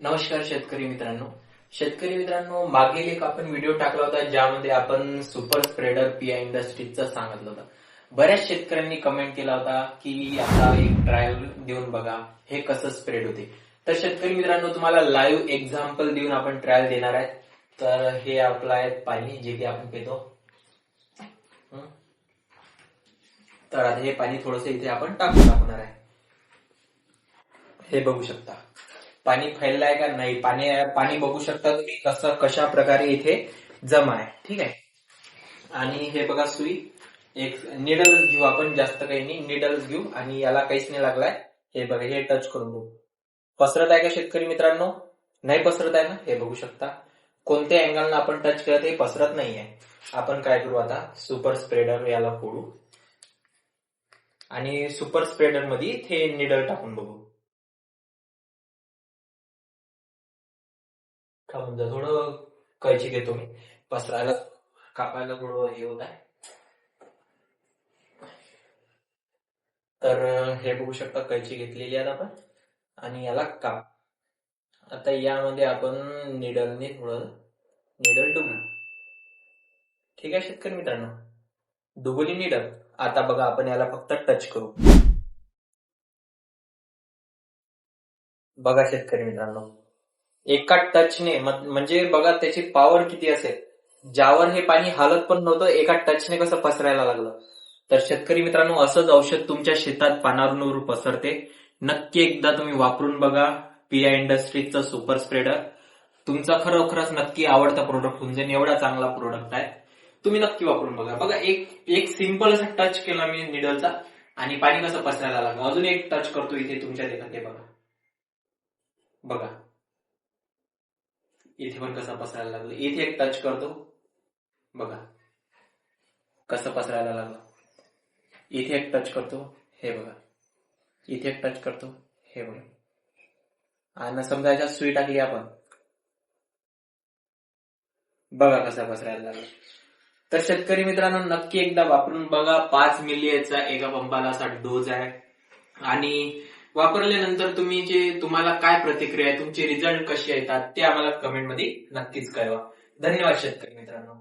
नमस्कार शेतकरी मित्रांनो, मागील एक आपण व्हिडिओ टाकला होता ज्यामध्ये आपण सुपर स्प्रेडर पीआय इंडस्ट्रीजचं सांगितलं होतं. बऱ्याच शेतकऱ्यांनी कमेंट केला होता की आता एक ट्रायल देऊन बघा हे कसं स्प्रेड होते. तर शेतकरी मित्रांनो, तुम्हाला लाईव्ह एक्झाम्पल देऊन आपण ट्रायल देणार आहे. तर हे आपलं आहे पाणी जे की आपण पितो. तर आता हे पाणी थोडंसं इथे आपण टाकणार आहे. हे बघू शकता पाणी फैललंय का नाही. पाणी बघू शकता तुम्ही कशा प्रकारे इथे जमा आहे. ठीक आहे. आणि हे बघा सुई एक निडल्स घेऊ आपण, जास्त काही नाही, निडल्स घेऊ आणि याला काहीच नाही लागलाय. हे बघा, हे टच करून बघू. पसरत आहे का शेतकरी मित्रांनो? नाही पसरत आहे ना. हे बघू शकता कोणत्या अँगलनं आपण टच केलं ते पसरत नाहीये. आपण काय करू आता, सुपर स्प्रेडर याला फोडू आणि सुपर स्प्रेडर मध्ये ते निडल टाकून बघू. म्हणजे थोडं कैची घेतो मी, पसरायला कापायला थोडं हे होत आहे. तर हे बघू शकता कैची घेतलेली आहे आपण आणि याला काप. आता यामध्ये आपण निडलने थोडं निडल डुबू. ठीक आहे शेतकरी मित्रांनो, डुबुली निडल. आता बघा आपण याला फक्त टच करू. बघा शेतकरी मित्रांनो, एका टचने म्हणजे बघा त्याची पॉवर किती असेल. ज्यावर हे पाणी हालत पण नव्हतं, एका टचने कसं पसरायला लागलं. तर शेतकरी मित्रांनो, असंच औषध तुमच्या शेतात पानावर पसरते. नक्की एकदा तुम्ही वापरून बघा पीआय इंडस्ट्रीजचं सुपर स्प्रेडर. तुमचा खरोखरच नक्की आवडता प्रोडक्ट होऊन जाईल. एवढा चांगला प्रोडक्ट आहे, तुम्ही नक्की वापरून बघा. बघा एक सिंपल असा टच केला मी निडलचा आणि पाणी कसं पसरायला लागलं. अजून एक टच करतो इथे तुमच्या देखत. ते बघा बघा इथे पण कसं पसरायला लागलं. इथे एक टच करतो, बघा कसं पसरायला लागलं. इथे एक टच करतो, हे बघा. इथे एक टच करतो, हे बघा. आणि समजा याच्यात सुई टाकली आपण, बघा कसं पसरायला लागलं. तर शेतकरी मित्रांनो, नक्की एकदा वापरून बघा. 5 मिली याचा एका पंपाला असा डोज आहे. आणि वापरल्यानंतर तुम्हाला काय प्रतिक्रिया आहे, तुमचे रिझल्ट कसे येतात ते आम्हाला कमेंटमध्ये नक्कीच कळवा. धन्यवाद शेतकरी मित्रांनो.